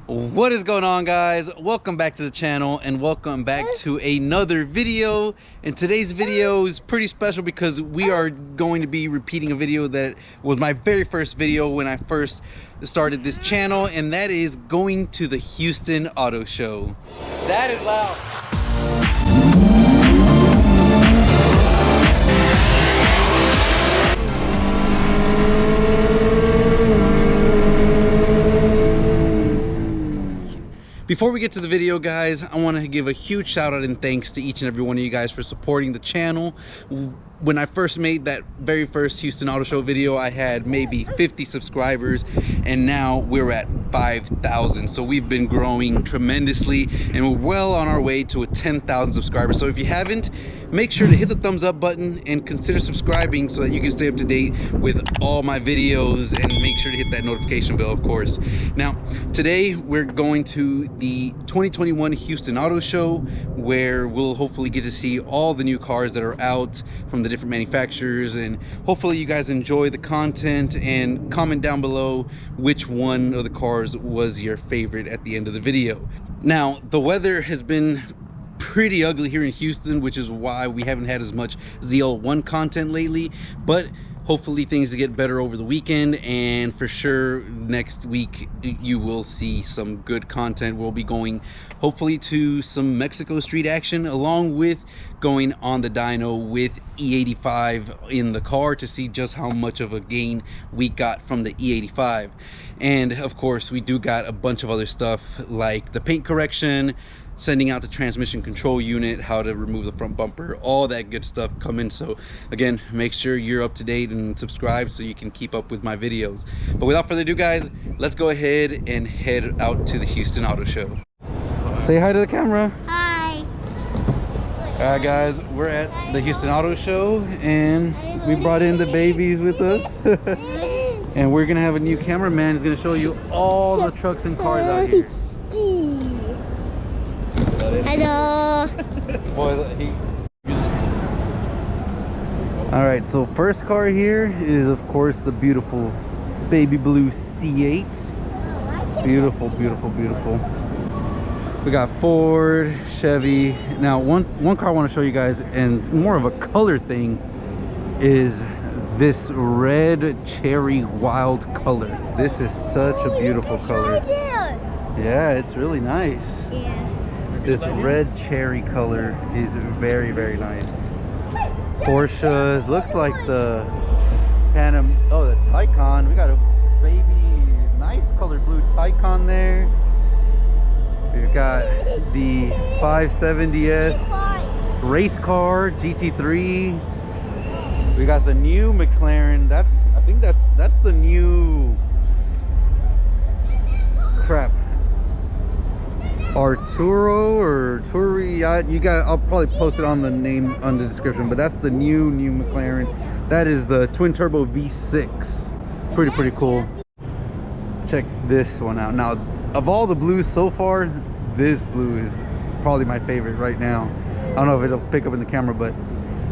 What is going on, guys? Welcome back to the channel and welcome back to another video. And today's video is pretty special because we are going to be repeating a video that was my very first video when I first started this channel, and that is going to the Houston Auto Show. That is loud. Before we get to the video, guys, I want to give a huge shout out and thanks to each and every one of you guys for supporting the channel. When I first made that very first Houston Auto Show video, I had maybe 50 subscribers, and now we're at 5,000. So we've been growing tremendously, and we're well on our way to a 10,000 subscribers. So if you haven't, make sure to hit the thumbs up button and consider subscribing so that you can stay up to date with all my videos, and make sure to hit that notification bell, of course. Now, today we're going to the 2021 Houston Auto Show, where we'll hopefully get to see all the new cars that are out from the different manufacturers, and hopefully you guys enjoy the content, and comment down below which one of the cars was your favorite at the end of the video. Now, the weather has been pretty ugly here in Houston, which is why we haven't had as much ZL1 content lately, but hopefully things get better over the weekend, and for sure next week you will see some good content. We'll be going hopefully to some Mexico Street action, along with going on the dyno with E85 in the car to see just how much of a gain we got from the E85. And of course we do got a bunch of other stuff like the paint correction, sending out the transmission control unit, how to remove the front bumper, all that good stuff coming. So again, make sure you're up to date and subscribe so you can keep up with my videos. But without further ado, guys, let's go ahead and head out to the Houston Auto Show. Say hi to the camera. Hi. All right, guys, we're at the Houston Auto Show, and we brought in the babies with us. And we're gonna have a new cameraman who's gonna show you all the trucks and cars out here. Hello. All right, so first car here is of course the beautiful baby blue C8. Beautiful, beautiful, beautiful. We got Ford, Chevy. Now one car I want to show you guys, and more of a color thing, is this red cherry wild color. This is such a beautiful color. Yeah, it's really nice. Yeah. This red cherry color is very, very nice. Porsches, looks like the the Taycan. We got a baby, nice color blue Taycan there. We've got the 570S race car GT3. We got the new McLaren. I think that's the new Arturo or Turi. I'll probably post it on the name on the description, but that's the new McLaren. That is the twin turbo V6. Pretty cool. Check this one out. Now, of all the blues so far, this blue is probably my favorite right now. I don't know if it'll pick up in the camera, but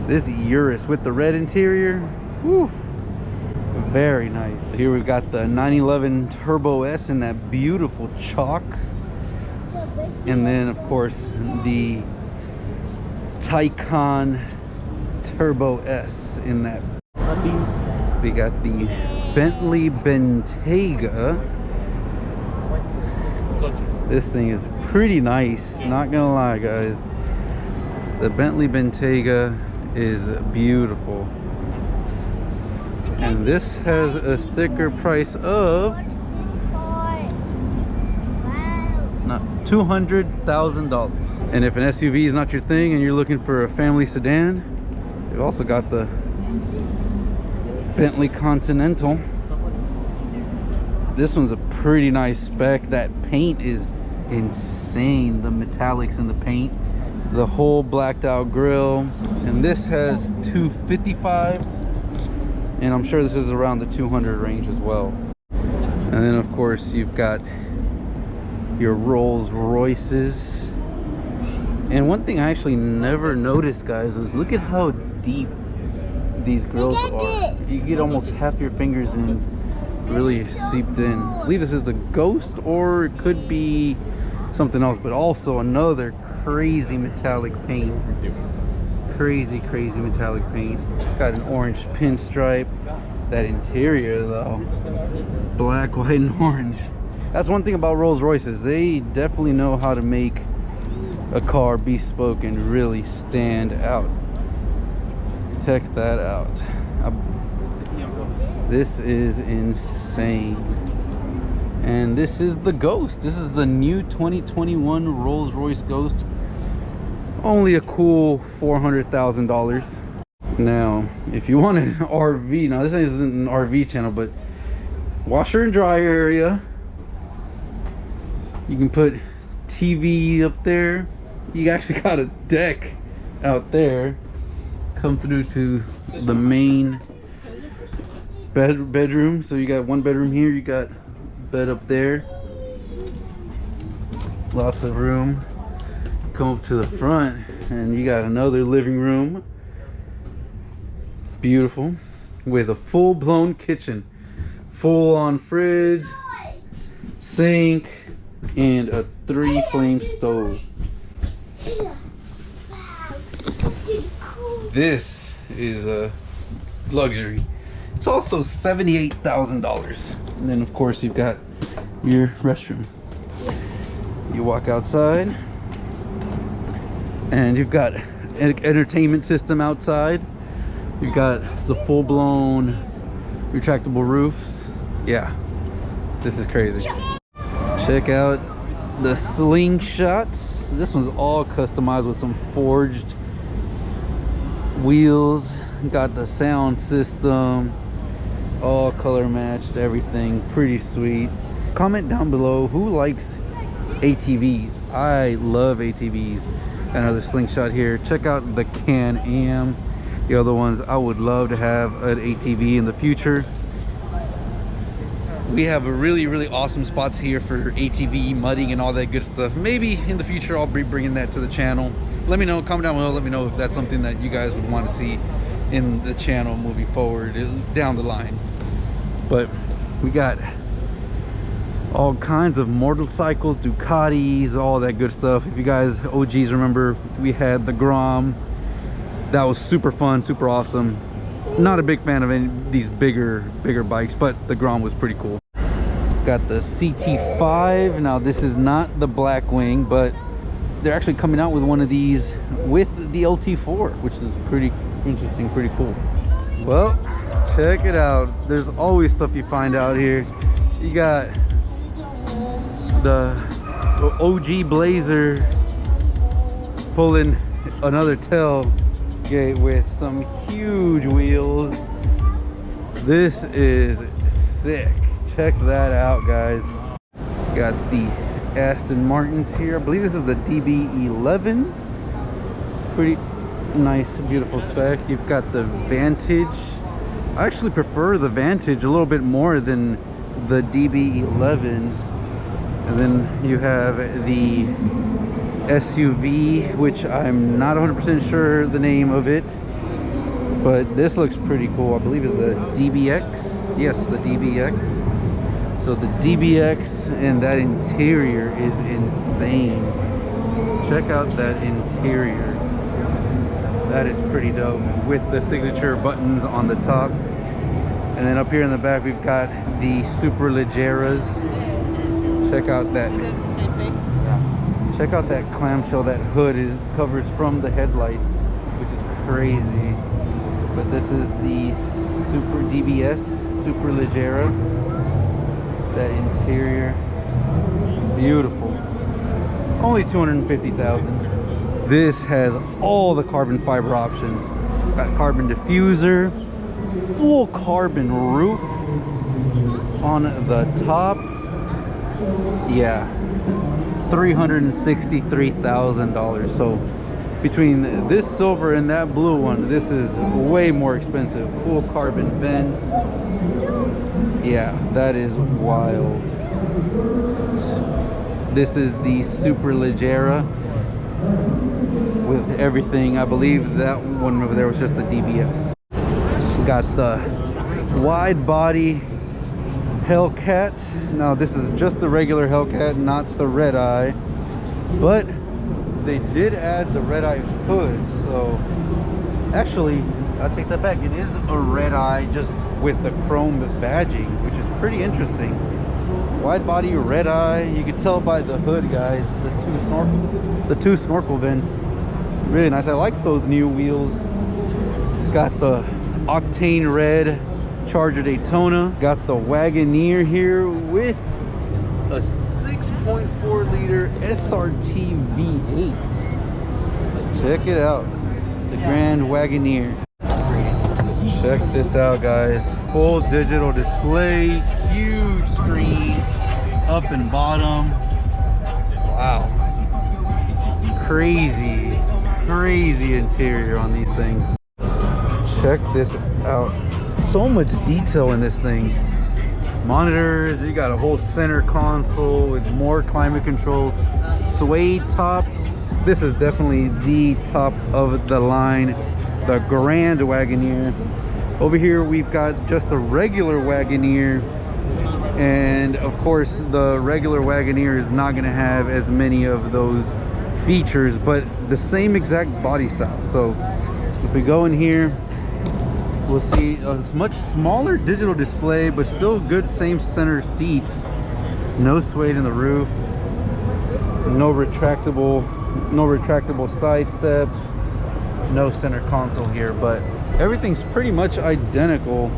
this Urus with the red interior, whew, very nice. Here we've got the 911 Turbo S in that beautiful chalk. And then of course the Taycan Turbo S in that. We got the Bentley Bentayga. This thing is pretty nice, not gonna lie, guys. The Bentley Bentayga is beautiful, and this has a sticker price of $200,000. And if an SUV is not your thing and you're looking for a family sedan, you've also got the Bentley Continental. This one's a pretty nice spec. That paint is insane, the metallics in the paint, the whole blacked out grille. And this has 255, and I'm sure this is around the 200 range as well. And then of course you've got your Rolls Royces. And one thing I actually never noticed, guys, is look at how deep these grills are. You get almost half your fingers in really seeped in. I believe this is a Ghost, or it could be something else, but also another crazy metallic paint. Crazy metallic paint. Got an orange pinstripe. That interior though, black, white, and orange. That's one thing about Rolls Royces. They definitely know how to make a car bespoke and really stand out. Check that out. This is insane. And this is the Ghost. This is the new 2021 Rolls Royce Ghost. Only a cool $400,000. Now, if you want an RV, now this isn't an RV channel, but washer and dryer area. You can put TV up there. You actually got a deck out there. Come through to the main bedroom. So you got one bedroom here, you got bed up there. Lots of room. Come up to the front and you got another living room. Beautiful, with a full-blown kitchen, full-on fridge, sink, and a 3-flame stove. This is a luxury. It's also $78,000. And then of course you've got your restroom. You walk outside and you've got an entertainment system outside. You've got the full-blown retractable roofs. Yeah, this is crazy. Check out the slingshots. This one's all customized with some forged wheels. Got the sound system, all color matched, everything pretty sweet. Comment down below who likes ATVs. I love ATVs. Got another slingshot here. Check out the Can-Am. The other ones, I would love to have an ATV in the future. We have a really awesome spots here for ATV mudding and all that good stuff. Maybe in the future I'll be bringing that to the channel. Let me know, comment down below, let me know if that's something that you guys would want to see in the channel moving forward down the line. But we got all kinds of motorcycles, Ducatis, all that good stuff. If you guys OGs remember, we had the Grom. That was super fun, super awesome. Not a big fan of any of these bigger bikes, but the Grom was pretty cool. Got the CT5. Now this is not the Blackwing, but they're actually coming out with one of these with the LT4, which is pretty interesting, pretty cool. Well, check it out. There's always stuff you find out here. You got the OG Blazer pulling another tailgate with some huge wheels. This is sick. Check that out, guys. Got the Aston Martins here. I believe this is the DB11. Pretty nice, beautiful spec. You've got the Vantage. I actually prefer the Vantage a little bit more than the DB11. And then you have the SUV, which I'm not 100% sure the name of it, but this looks pretty cool. I believe it's a DBX. Yes, the DBX. So the DBX, and that interior is insane. Check out that interior. That is pretty dope, with the signature buttons on the top. And then up here in the back we've got the Superleggeras. Check out that. It does the same thing. Check out that clamshell. That hood covers from the headlights, which is crazy. But this is the Super DBS Superleggera. That interior, beautiful. Only $250,000. This has all the carbon fiber options. Got carbon diffuser, full carbon roof on the top. Yeah, $363,000. So between this silver and that blue one, this is way more expensive. Full carbon vents. Yeah, that is wild. This is the Superleggera with everything. I believe that one over there was just the DBS. Got the wide body Hellcat. Now this is just the regular Hellcat, not the red eye, but they did add the red eye hood. So actually, I take that back, it is a red eye just with the chrome badging, which is pretty interesting. Wide body red eye. You can tell by the hood, guys, the two snorkel vents. Really nice. I like those new wheels. Got the octane red Charger Daytona. Got the Wagoneer here with a 6.4 liter SRT V8. Check it out, the Grand Wagoneer. Check this out, guys. Full digital display, huge screen, up and bottom. Wow, crazy interior on these things. Check this out. So much detail in this thing. Monitors, you got a whole center console with more climate control, suede top. This is definitely the top of the line, the Grand Wagoneer. Over here we've got just a regular Wagoneer, and of course the regular Wagoneer is not going to have as many of those features, but the same exact body style. So if we go in here, we'll see a much smaller digital display, but still good same center seats. No suede in the roof, no retractable side steps, no center console here, but everything's pretty much identical.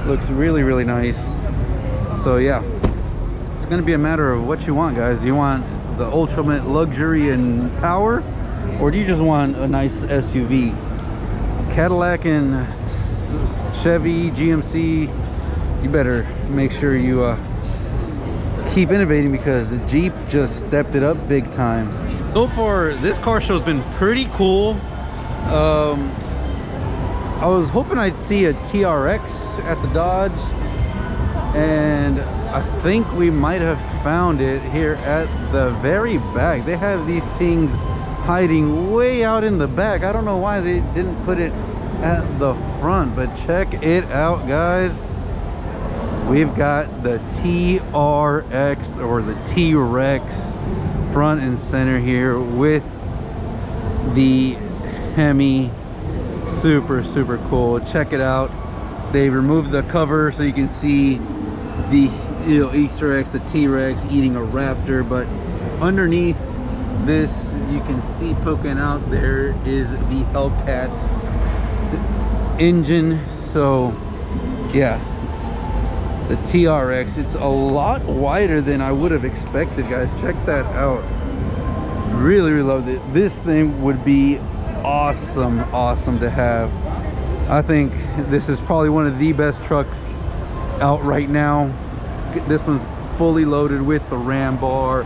Looks really nice. So yeah, it's gonna be a matter of what you want, guys. Do you want the ultimate luxury and power, or do you just want a nice SUV? Cadillac and Chevy, GMC, you better make sure you keep innovating, because the Jeep just stepped it up big time. So far, this car show's been pretty cool. I was hoping I'd see a TRX at the Dodge, and I think we might have found it here at the very back. They have these things hiding way out in the back. I don't know why they didn't put it at the front, but check it out, guys. We've got the TRX, or the T-Rex, front and center here with the Hemi. Super cool. Check it out. They removed the cover so you can see the Easter eggs, the T-Rex eating a raptor, but underneath this you can see poking out there is the Hellcat engine. So yeah, the TRX, it's a lot wider than I would have expected, guys. Check that out. Really loved it. This thing would be awesome to have. I think this is probably one of the best trucks out right now. This one's fully loaded with the ram bar,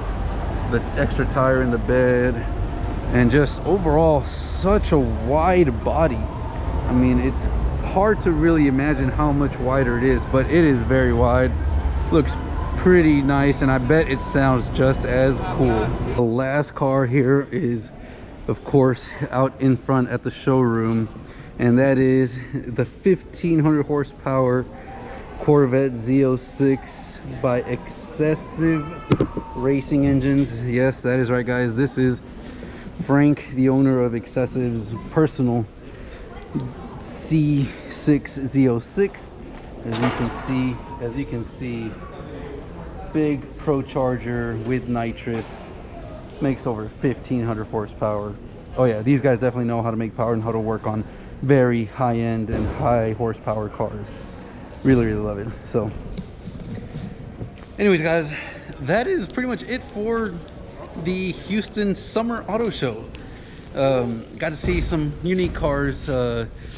the extra tire in the bed, and just overall such a wide body. I mean, it's hard to really imagine how much wider it is, but it is very wide. Looks pretty nice, and I bet it sounds just as cool. The last car here is, of course, out in front at the showroom, and that is the 1500 horsepower Corvette Z06 by Excessive Racing Engines. Yes, that is right, guys. This is Frank, the owner of Excessive's personal C6 Z06. As you can see, big Pro Charger with nitrous, makes over 1500 horsepower. Oh yeah, these guys definitely know how to make power and how to work on very high-end and high horsepower cars. Really love it. So anyways, guys, that is pretty much it for the Houston Summer Auto Show. Got to see some unique cars,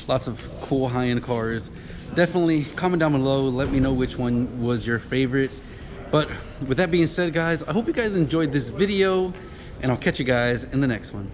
lots of cool high-end cars. Definitely comment down below, let me know which one was your favorite. But with that being said, guys, I hope you guys enjoyed this video, and I'll catch you guys in the next one.